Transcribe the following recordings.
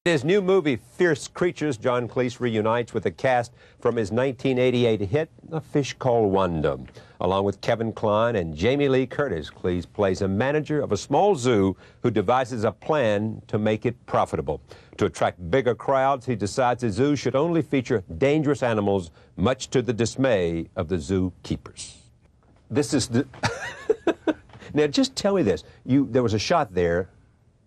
In his new movie, Fierce Creatures, John Cleese reunites with the cast from his 1988 hit, A Fish Called Wanda. Along with Kevin Kline and Jamie Lee Curtis, Cleese plays a manager of a small zoo who devises a plan to make it profitable. To attract bigger crowds, he decides the zoo should only feature dangerous animals, much to the dismay of the zoo keepers. This is the... Now, just tell me this. There was a shot there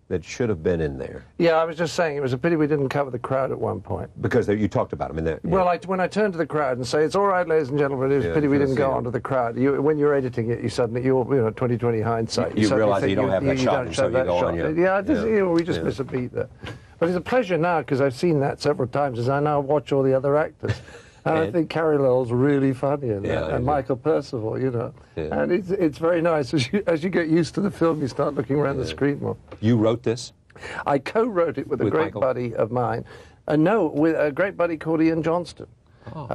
that should have been in there. Yeah, I was just saying, it was a pity we didn't cover the crowd at one point. Because you talked about them in there. Yeah. Well, when I turned to the crowd and say, it's all right, ladies and gentlemen, it was a pity we didn't go onto the crowd. When you're editing it, you suddenly, 20/20 hindsight. You realize that you don't have that shot, and so you go on. Yeah, we just miss a beat there. But it's a pleasure now, because I've seen that several times, as I now watch all the other actors. And I think Carrie Lowell's really funny in that, and Michael Percival, Yeah. And it's very nice. As you get used to the film, you start looking around the screen more. You wrote this? I co-wrote it with a great buddy of mine. No, with a great buddy called Ian Johnston.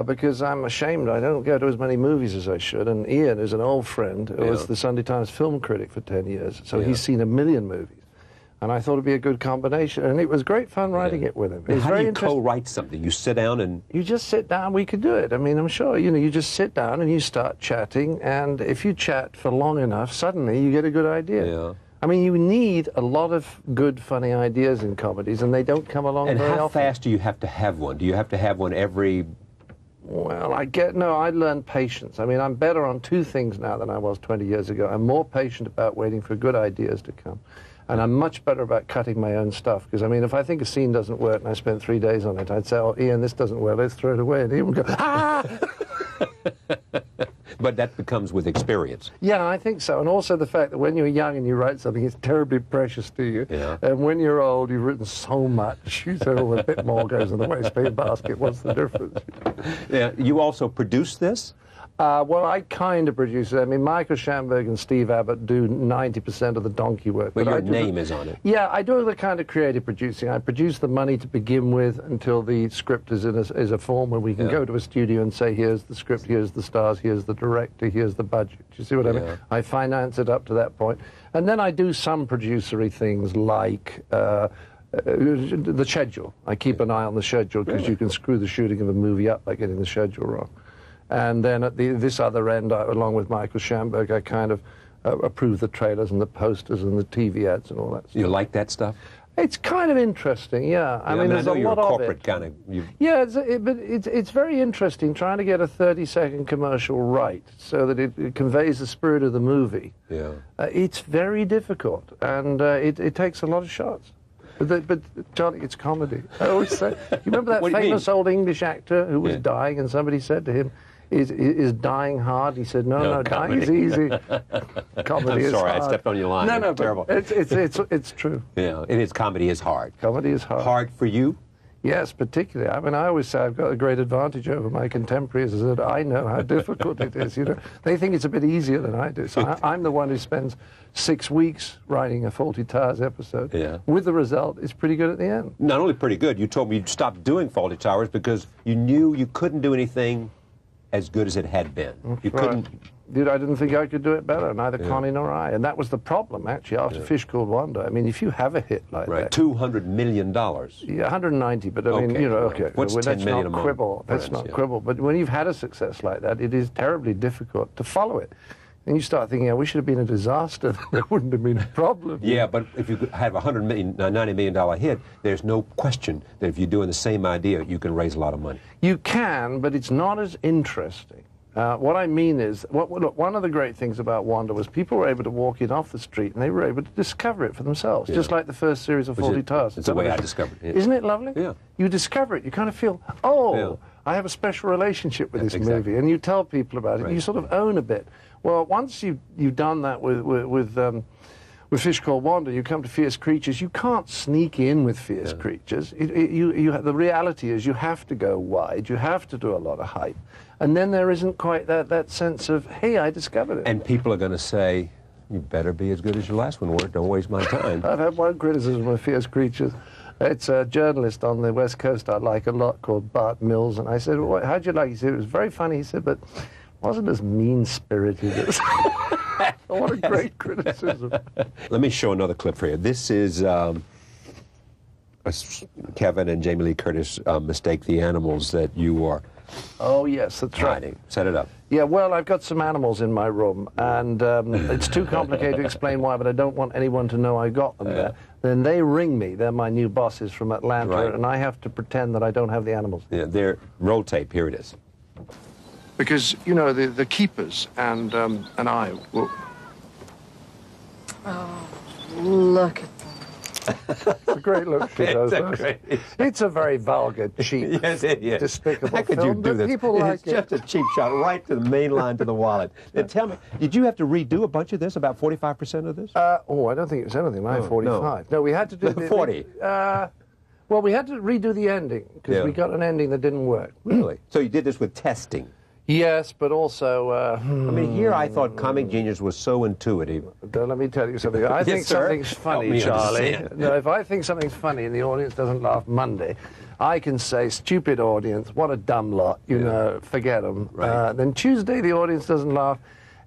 Because I'm ashamed I don't go to as many movies as I should. And Ian is an old friend who was the Sunday Times film critic for 10 years. So he's seen 1 million movies. And I thought it'd be a good combination. And it was great fun writing it with him. It was How do you co-write something? You sit down and... You just sit down. We could do it. I mean, I'm sure, you just sit down and you start chatting. And if you chat for long enough, suddenly you get a good idea. Yeah. I mean, you need a lot of good, funny ideas in comedies, and they don't come along very often. And how fast do you have to have one? Do you have to have one every... Well, I learned patience. I mean, I'm better on 2 things now than I was 20 years ago. I'm more patient about waiting for good ideas to come. And I'm much better about cutting my own stuff. Because, I mean, if I think a scene doesn't work and I spent 3 days on it, I'd say, oh, Ian, this doesn't work, let's throw it away. And Ian would go, ah! But that becomes with experience. Yeah, I think so. And also the fact that when you're young and you write something, it's terribly precious to you. Yeah. And when you're old, you've written so much. You say, oh, a bit more goes in the waste basket. What's the difference? Yeah. You also produce this? Well, I kind of produce it. I mean, Michael Schamberg and Steve Abbott do 90% of the donkey work. But your name is on it. Yeah, I do the kind of creative producing. I produce the money to begin with until the script is in a form where we can go to a studio and say, here's the script, here's the stars, here's the director, here's the budget. Do you see what I mean? I finance it up to that point. And then I do some producery things like... the schedule. I keep an eye on the schedule because you can screw the shooting of a movie up by getting the schedule wrong. And then at this other end, along with Michael Schamberg, I kind of approve the trailers and the posters and the TV ads and all that stuff. You like that stuff? It's kind of interesting, yeah. I mean, there's a lot of it. Kind of. Yeah, but it's very interesting trying to get a 30-second commercial right so that it conveys the spirit of the movie. Yeah. It's very difficult, and it takes a lot of shots. But Charlie, it's comedy. I always say, you remember that famous old English actor who was dying, and somebody said to him, is dying hard? He said, no, dying is easy. Comedy is hard. I'm sorry, I stepped on your line. No, terrible. It's true. Yeah, comedy is hard. Comedy is hard. Hard for you? Yes, particularly. I mean, I always say I've got a great advantage over my contemporaries is that I know how difficult it is. They think it's a bit easier than I do. So I'm the one who spends 6 weeks writing a Fawlty Towers episode. Yeah. With the result, it's pretty good at the end. Not only pretty good, you told me you'd stopped doing Fawlty Towers because you knew you couldn't do anything as good as it had been. You couldn't... Dude, I didn't think I could do it better, neither Connie nor I. And that was the problem, actually, after Fish Called Wanda. I mean, if you have a hit like that... $200 million. Yeah, 190, but I mean, What's 10 million a month? Quibble. That's not quibble. But when you've had a success like that, it is terribly difficult to follow it. And you start thinking, we should have been a disaster. There wouldn't have been a problem. Yeah, but if you have a $90 million hit, there's no question that if you're doing the same idea, you can raise a lot of money. You can, but it's not as interesting. What I mean is, look, one of the great things about Wanda was people were able to walk in off the street and they were able to discover it for themselves, just like the first series of Fawlty Towers. It's the way I discovered it. Isn't it lovely? Yeah. You discover it, you kind of feel, I have a special relationship with this movie, and you tell people about it, and you sort of own a bit. Well, once you've done that with Fish Called Wanda, you come to Fierce Creatures. You can't sneak in with Fierce Creatures. The reality is you have to go wide. You have to do a lot of hype. And then there isn't quite that sense of, hey, I discovered it. And people are going to say, you better be as good as your last one were. Don't waste my time. I've had one criticism of Fierce Creatures. It's a journalist on the West Coast I like a lot called Bart Mills. And I said, well, how'd you like it? He said, it was very funny. He said, but wasn't as mean-spirited as... What a great criticism. Let me show another clip for you. This is a Kevin and Jamie Lee Curtis mistake the animals that you are Oh, yes, that's right. hiding. Set it up. Yeah, well, I've got some animals in my room, and it's too complicated to explain why, but I don't want anyone to know I got them there. Then they ring me. They're my new bosses from Atlanta, Right. and I have to pretend that I don't have the animals. Yeah, they're roll tape. Here it is. Because, you know, the keepers and I will... Oh, look at that. It's a great look she does. It's a very vulgar, cheap, Yes, it is. despicable How could film, you do but this? people like It's just a cheap shot right to the main line to the wallet. Now, tell me, did you have to redo a bunch of this, about 45% of this? I don't think it was anything like 45. No, we had to do... 40. Well, we had to redo the ending, because we got an ending that didn't work. Really? So you did this with testing? Yes, but also... I mean, here I thought Comic Genius was so intuitive. Let me tell you something. I think sir. something's Help funny, me Charlie. understand. No, if I think something's funny and the audience doesn't laugh Monday, I can say, stupid audience, what a dumb lot, you know, forget them. Right. Then Tuesday, the audience doesn't laugh.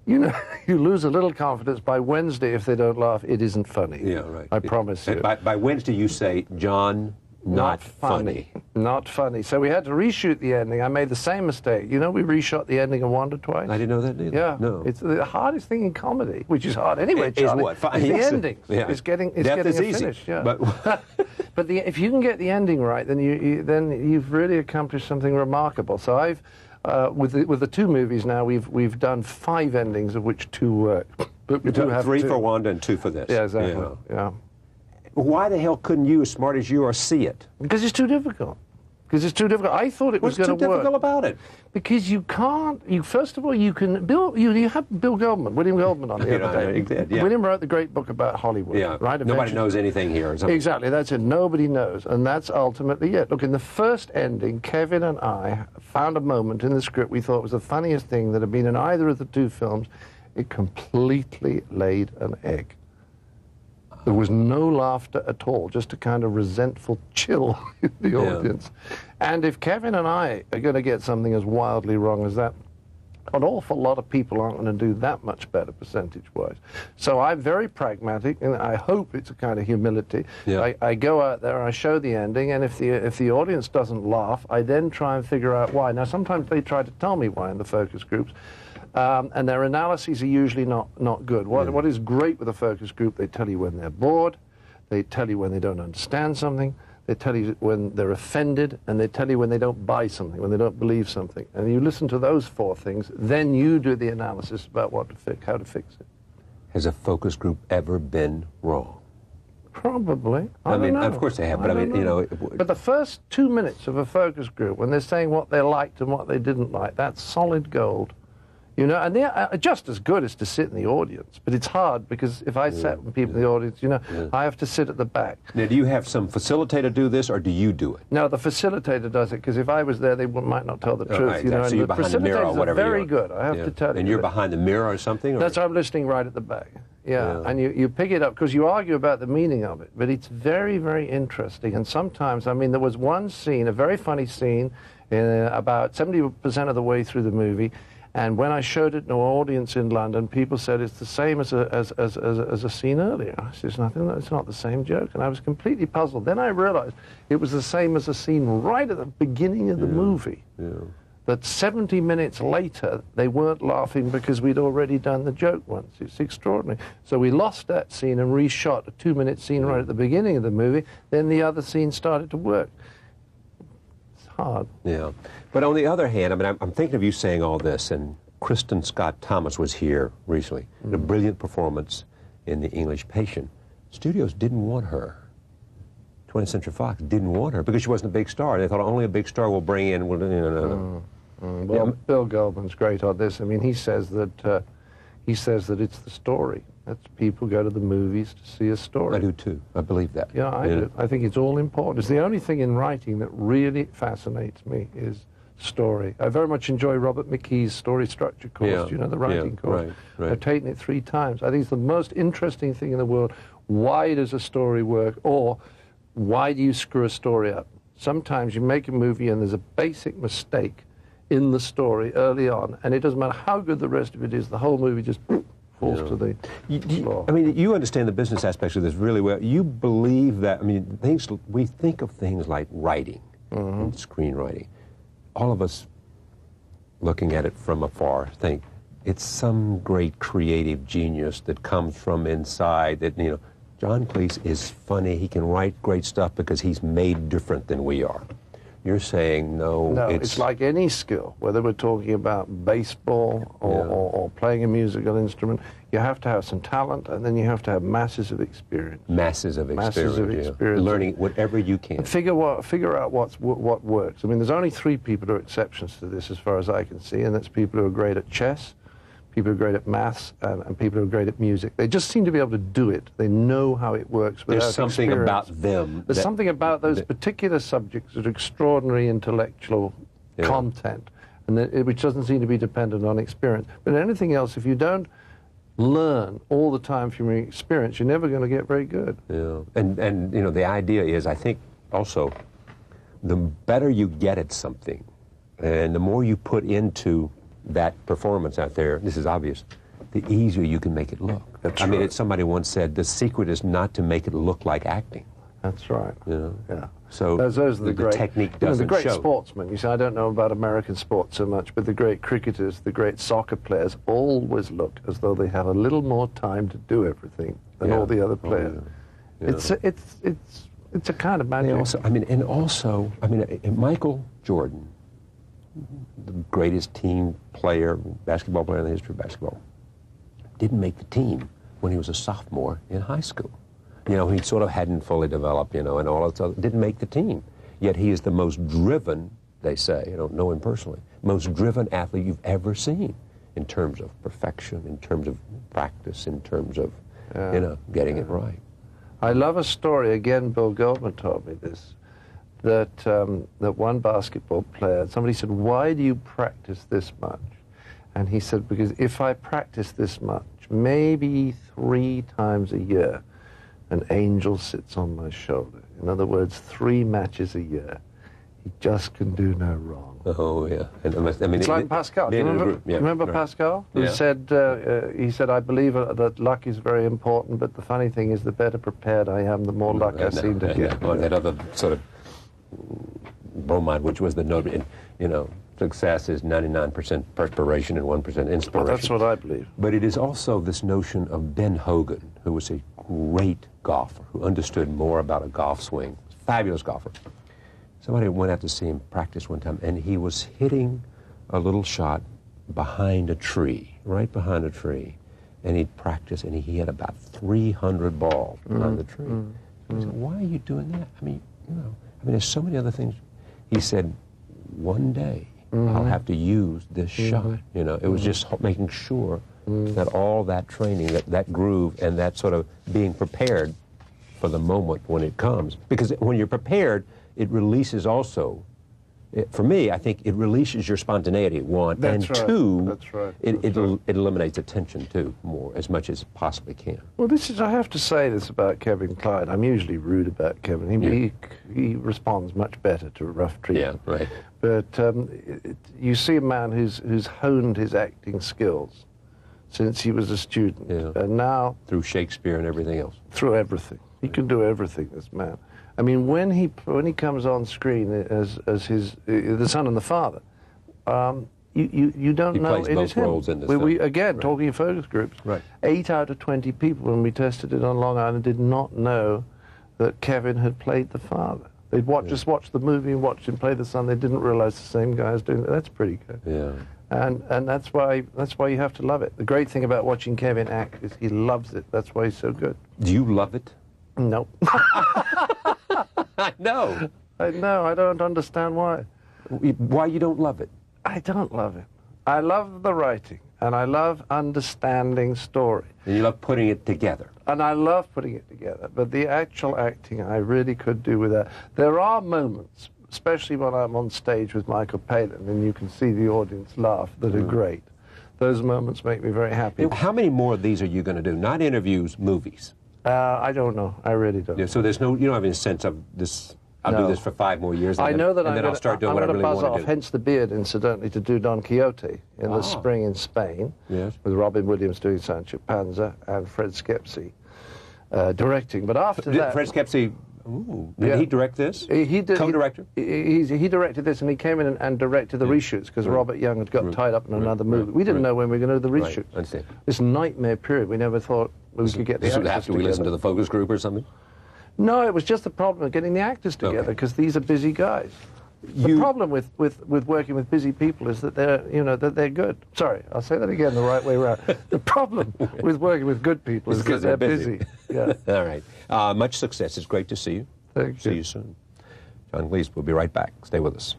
You know, you lose a little confidence. By Wednesday, if they don't laugh, it isn't funny. Yeah, right. I promise you. And by Wednesday, you say, John, not funny. Not funny. So we had to reshoot the ending. I made the same mistake. You know, we reshot the ending of Wonder twice. I didn't know that either. Yeah, No. It's the hardest thing in comedy, which is hard anyway. Is Charlie, what? is the Yes. ending. Yeah. It's getting Death a is easy, finish. Yeah. but- but if you can get the ending right, then you've really accomplished something remarkable. So I've with the two movies now, we've done 5 endings, of which 2 work. But we do have 3 2. for Wanda and 2 for this. Yeah, exactly. Yeah. Why the hell couldn't you, as smart as you are, see it? Because it's too difficult. Because it's too difficult. I thought it was What's going too to work. difficult about it? Because you can't. First of all, you can. You have Bill Goldman, William Goldman, on the You other know, day. he did, yeah. William wrote the great book about Hollywood. Yeah. Right. Nobody Eventually- knows anything here. Or something. Exactly. That's it. Nobody knows, and that's ultimately it. Look, in the first ending, Kevin and I found a moment in the script we thought was the funniest thing that had been in either of the 2 films. It completely laid an egg. There was no laughter at all, just a kind of resentful chill in the audience. And if Kevin and I are going to get something as wildly wrong as that, an awful lot of people aren't going to do that much better percentage-wise. So I'm very pragmatic, and I hope it's a kind of humility. Yeah. I go out there, I show the ending, and if the audience doesn't laugh, I then try and figure out why. Now, sometimes they try to tell me why in the focus groups. And their analyses are usually not good. What is great with a focus group, they tell you when they're bored, they tell you when they don't understand something, they tell you when they're offended, and they tell you when they don't buy something, when they don't believe something. And you listen to those 4 things, then you do the analysis about how to fix it. Has a focus group ever been wrong? Probably. I mean, don't know. of course they have, but I mean, you know... But the first 2 minutes of a focus group, when they're saying what they liked and what they didn't like, that's solid gold. You know, and they're just as good as to sit in the audience. But it's hard, because if I sat with people in the audience, you know, I have to sit at the back. Now, do you have some facilitator do this, or do you do it? No, the facilitator does it, because if I was there, they might not tell the truth. Right, You know, so and you're the behind the mirror or facilitators are whatever very you are. good, I have to tell you. And you're behind the mirror or something? Or? That's why I'm listening right at the back. Yeah. And you pick it up, because you argue about the meaning of it, but it's very, very interesting. And sometimes, I mean, there was one scene, a very funny scene, about 70% of the way through the movie, and when I showed it to an audience in London, people said it's the same as a scene earlier. I said, it's not the same joke. And I was completely puzzled. Then I realized it was the same as a scene right at the beginning of the movie. Yeah. That 70 minutes later, they weren't laughing because we'd already done the joke once. It's extraordinary. So we lost that scene and reshot a 2-minute scene right at the beginning of the movie. Then the other scene started to work. Hard. Yeah. But on the other hand, I mean, I'm thinking of you saying all this, and Kristen Scott Thomas was here recently. A brilliant performance in The English Patient. Studios didn't want her. 20th Century Fox didn't want her because she wasn't a big star. They thought only a big star will bring in... Well, Bill Goldman's great on this. I mean, he says that it's the story. That's people go to the movies to see a story. I do too. I believe that. Yeah, I do. I think it's all important. It's the only thing in writing that really fascinates me is story. I very much enjoy Robert McKee's story structure course, you know, the writing course. Right. I've taken it 3 times. I think it's the most interesting thing in the world. Why does a story work? Or why do you screw a story up? Sometimes you make a movie and there's a basic mistake in the story early on, and it doesn't matter how good the rest of it is, the whole movie just falls to the floor. I mean, you understand the business aspects of this really well. You believe that, I mean, we think of things like writing and screenwriting. All of us looking at it from afar think it's some great creative genius that comes from inside that, you know, John Cleese is funny. He can write great stuff because he's made different than we are. You're saying no. No, it's like any skill, whether we're talking about baseball or playing a musical instrument. You have to have some talent, and then you have to have masses of experience. Masses of experience. Masses of experience. Learning whatever you can. And figure out what works. I mean, there's only 3 people who are exceptions to this, as far as I can see, and that's people who are great at chess, people who are great at maths, and people who are great at music. They just seem to be able to do it. They know how it works without There's something experience. about them. There's something about those particular subjects that are extraordinary intellectual content, and which doesn't seem to be dependent on experience. But anything else, if you don't learn all the time from your experience, you're never going to get very good. Yeah, and you know, the idea is, I think also, the better you get at something, and the more you put into that performance out there, this is obvious, the easier you can make it look. That's I mean, right. somebody once said, the secret is not to make it look like acting. That's right. You know? Yeah. So those are the great technique the doesn't great show. sportsmen. You see, I don't know about American sports so much, but the great cricketers, the great soccer players, always look as though they have a little more time to do everything than all the other players. It's a kind of magic. Michael Jordan, the greatest team player, basketball player in the history of basketball, didn't make the team when he was a sophomore in high school. You know, he sort of hadn't fully developed, you know, and all that stuff, didn't make the team. Yet he is the most driven, they say, I don't know him personally, most driven athlete you've ever seen in terms of perfection, in terms of practice, in terms of, you know, getting it right. I love a story, again, Bill Goldman told me this, that one basketball player, somebody said, why do you practice this much? And he said, because if I practice this much, maybe 3 times a year, an angel sits on my shoulder. In other words, 3 matches a year. He just can do no wrong. Oh, yeah. And it's like Pascal. Do you remember Pascal? Who said, he said, I believe that luck is very important, but the funny thing is the better prepared I am, the more luck I seem to get. Or that other sort of bromide, which was the note, you know, success is 99% perspiration and 1% inspiration. Well, that's what I believe. But it is also this notion of Ben Hogan, who was a great golfer, who understood more about a golf swing, fabulous golfer. Somebody went out to see him practice one time, and he was hitting a little shot behind a tree, right behind a tree. And he'd practice, and he had about 300 balls behind the tree. He said, why are you doing that? I mean, you know, there's so many other things. He said, one day I'll have to use this shot. You know, it was just making sure that all that training, that groove, and that sort of being prepared for the moment when it comes. Because when you're prepared, it releases also, for me, I think it releases your spontaneity, one. That's and right. two, That's right. It eliminates the tension, too, more, as much as it possibly can. Well, I have to say this about Kevin Kline. I'm usually rude about Kevin. He responds much better to rough treatment. Yeah, right. But you see a man who's honed his acting skills since he was a student. And now... Through Shakespeare and everything else. Through everything. He can do everything, this man. I mean, when he comes on screen as the son and the father, you don't know plays it both is him. roles in this film. Again, talking of focus groups, 8 out of 20 people when we tested it on Long Island did not know that Kevin had played the father. They'd just watched the movie and watched him play the son. They didn't realize the same guy was doing it. That's pretty good. Yeah. And that's why you have to love it. The great thing about watching Kevin act is he loves it. That's why he's so good. Do you love it? No. I know. I don't understand why. Why you don't love it? I don't love it. I love the writing, and I love understanding story. And you love putting it together. And I love putting it together, but the actual acting, I really could do without. There are moments, especially when I'm on stage with Michael Palin, and you can see the audience laugh, that are great. Those moments make me very happy. How many more of these are you going to do? Not interviews, movies. I don't know. I really don't. Yeah, so you don't have any sense of this I'll No. do this for 5 more years. I know that and then I'll start doing what I really buzz want off, to do. hence the beard, incidentally, to do Don Quixote in the spring in Spain, Yes. with Robin Williams doing Sancho Panza and Fred Schepisi directing. But after that... Fred Schepisi, did he direct this? He did. Co-director? He directed this, and he came in and directed the reshoots, because Robert Young had got tied up in another movie. We didn't know when we were going to do the reshoots. Right, I understand. This nightmare period, we never thought we could get the This would actors have to we listen to together. the focus group or something? No, it was just the problem of getting the actors together, because these are busy guys. The problem with working with busy people is that they're good. Sorry, I'll say that again the right way around. The problem with working with good people is that they're busy. Yeah. All right. Much success. It's great to see you. Thank See you. you soon. John Cleese, we'll be right back. Stay with us.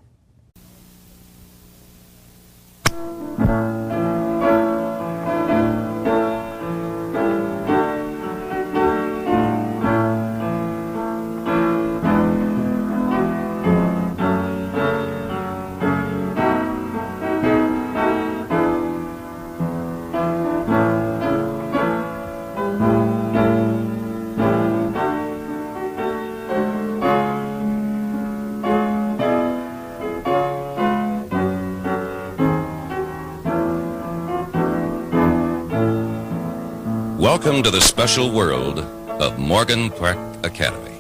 Welcome to the special world of Morgan Park Academy.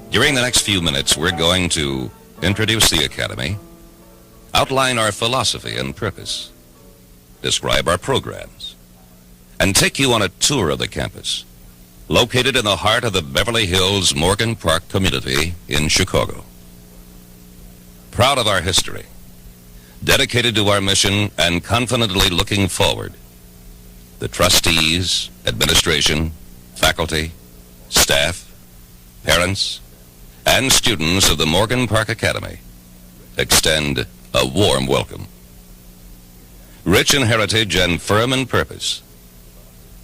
During the next few minutes, we're going to introduce the Academy, outline our philosophy and purpose, describe our programs, and take you on a tour of the campus, located in the heart of the Beverly Hills Morgan Park community in Chicago. Proud of our history, dedicated to our mission, and confidently looking forward, the trustees, administration, faculty, staff, parents, and students of the Morgan Park Academy extend a warm welcome. Rich in heritage and firm in purpose,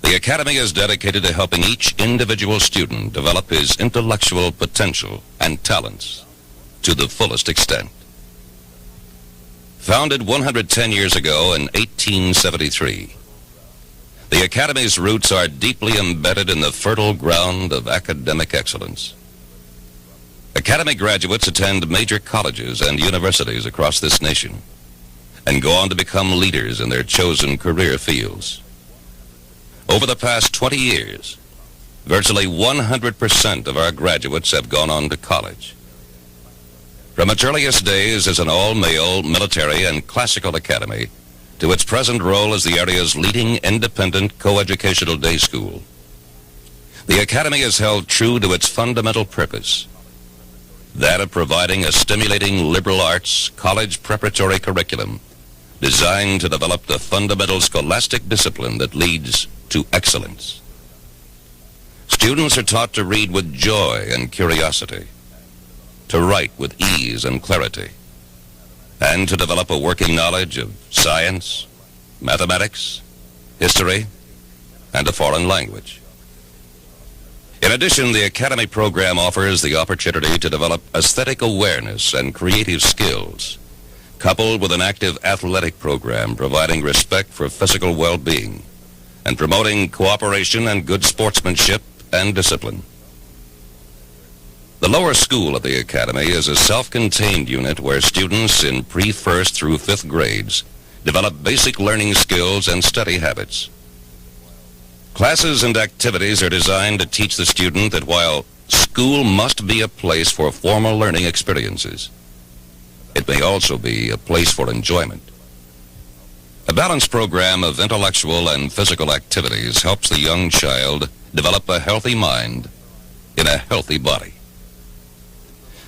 the Academy is dedicated to helping each individual student develop his intellectual potential and talents to the fullest extent. Founded 110 years ago in 1873, the Academy's roots are deeply embedded in the fertile ground of academic excellence. Academy graduates attend major colleges and universities across this nation and go on to become leaders in their chosen career fields. Over the past 20 years, virtually 100% of our graduates have gone on to college. From its earliest days as an all-male military and classical academy to its present role as the area's leading independent coeducational day school, the Academy has held true to its fundamental purpose, that of providing a stimulating liberal arts college preparatory curriculum designed to develop the fundamental scholastic discipline that leads to excellence. Students are taught to read with joy and curiosity, to write with ease and clarity, and to develop a working knowledge of science, mathematics, history, and a foreign language. In addition, the Academy program offers the opportunity to develop aesthetic awareness and creative skills, coupled with an active athletic program providing respect for physical well-being and promoting cooperation and good sportsmanship and discipline. The lower school of the Academy is a self-contained unit where students in pre-1st through 5th grades develop basic learning skills and study habits. Classes and activities are designed to teach the student that while school must be a place for formal learning experiences, it may also be a place for enjoyment. A balanced program of intellectual and physical activities helps the young child develop a healthy mind in a healthy body.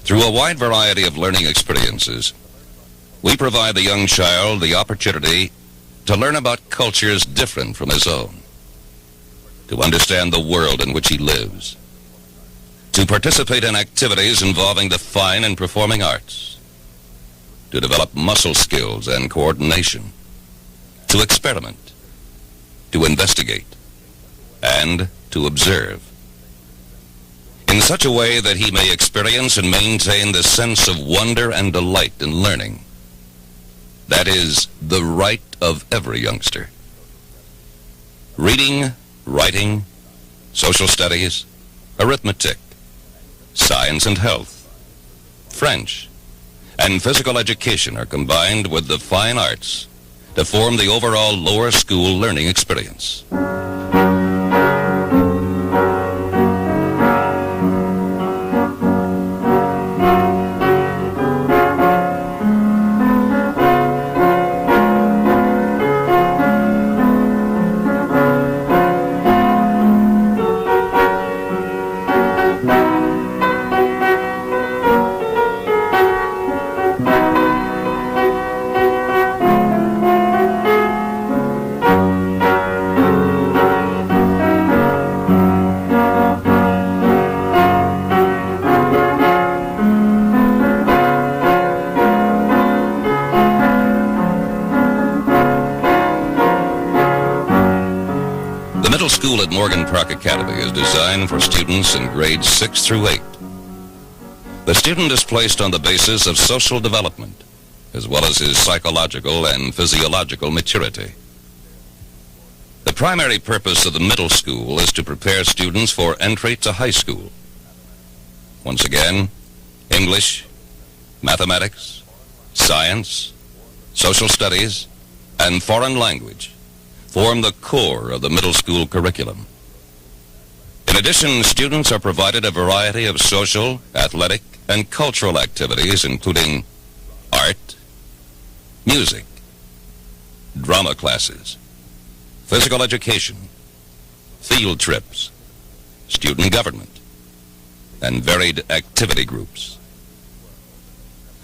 Through a wide variety of learning experiences, we provide the young child the opportunity to learn about cultures different from his own, to understand the world in which he lives, to participate in activities involving the fine and performing arts, to develop muscle skills and coordination, to experiment, to investigate, and to observe, in such a way that he may experience and maintain the sense of wonder and delight in learning. That is the right of every youngster. Reading, writing, social studies, arithmetic, science and health, French, and physical education are combined with the fine arts to form the overall lower school learning experience. School at Morgan Park Academy is designed for students in grades 6 through 8. The student is placed on the basis of social development, as well as his psychological and physiological maturity. The primary purpose of the middle school is to prepare students for entry to high school. Once again, English, mathematics, science, social studies, and foreign language form the core of the middle school curriculum. In addition, students are provided a variety of social, athletic, and cultural activities, including art, music, drama classes, physical education, field trips, student government, and varied activity groups.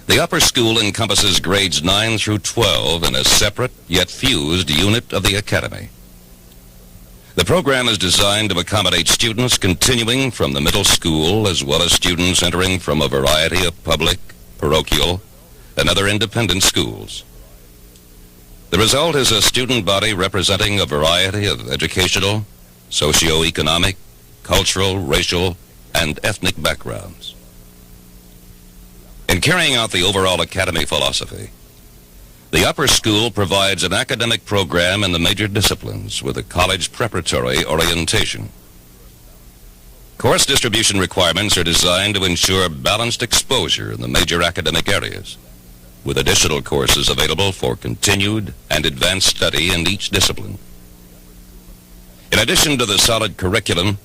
The upper school encompasses grades 9 through 12 in a separate yet fused unit of the academy. The program is designed to accommodate students continuing from the middle school as well as students entering from a variety of public, parochial, and other independent schools. The result is a student body representing a variety of educational, socio-economic, cultural, racial, and ethnic backgrounds. In carrying out the overall academy philosophy, the upper school provides an academic program in the major disciplines with a college preparatory orientation. Course distribution requirements are designed to ensure balanced exposure in the major academic areas, with additional courses available for continued and advanced study in each discipline. In addition to the solid curriculum,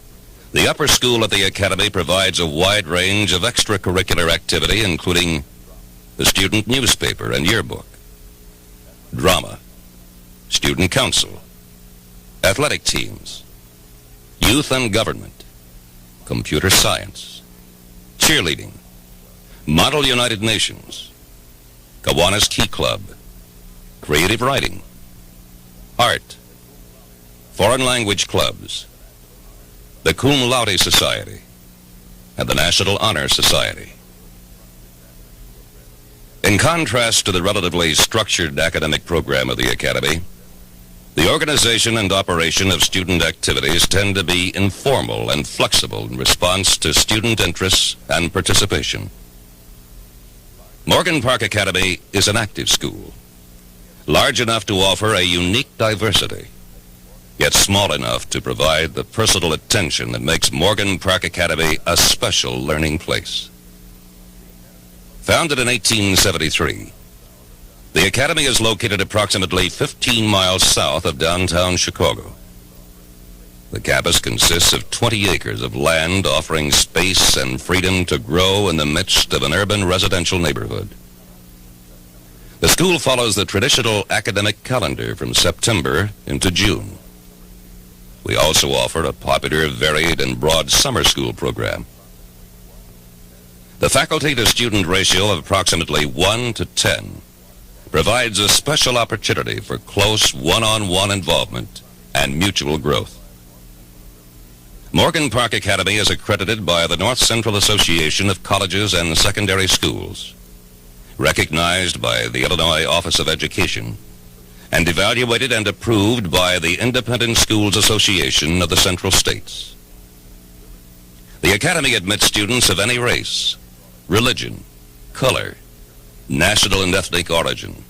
the upper school at the academy provides a wide range of extracurricular activity, including the student newspaper and yearbook, drama, student council, athletic teams, youth and government, computer science, cheerleading, Model United Nations, Kiwanis Key Club, creative writing, art, foreign language clubs, the Cum Laude Society, and the National Honor Society. In contrast to the relatively structured academic program of the Academy, the organization and operation of student activities tend to be informal and flexible in response to student interests and participation. Morgan Park Academy is an active school, large enough to offer a unique diversity, yet small enough to provide the personal attention that makes Morgan Park Academy a special learning place. Founded in 1873, the Academy is located approximately 15 miles south of downtown Chicago. The campus consists of 20 acres of land offering space and freedom to grow in the midst of an urban residential neighborhood. The school follows the traditional academic calendar from September into June. We also offer a popular, varied, and broad summer school program. The faculty-to-student ratio of approximately 1 to 10 provides a special opportunity for close one-on-one involvement and mutual growth. Morgan Park Academy is accredited by the North Central Association of Colleges and Secondary Schools, recognized by the Illinois Office of Education, and evaluated and approved by the Independent Schools Association of the Central States. The Academy admits students of any race, religion, color, national and ethnic origin,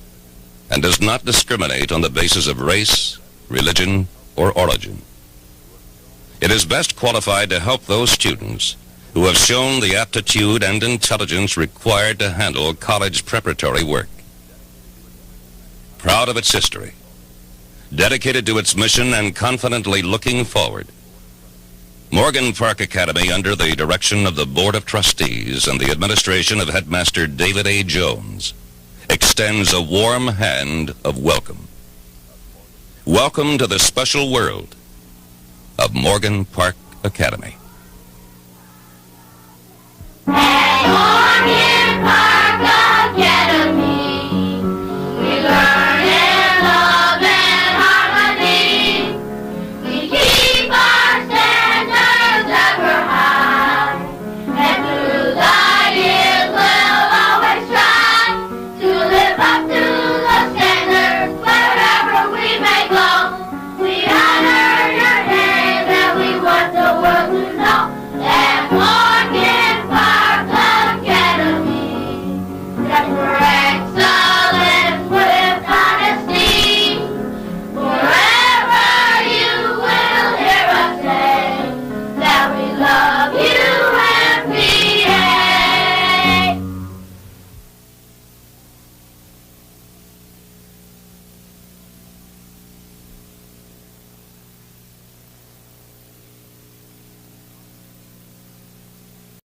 and does not discriminate on the basis of race, religion, or origin. It is best qualified to help those students who have shown the aptitude and intelligence required to handle college preparatory work. Proud of its history, dedicated to its mission and confidently looking forward, Morgan Park Academy, under the direction of the Board of Trustees and the administration of Headmaster David A. Jones, extends a warm hand of welcome. Welcome to the special world of Morgan Park Academy.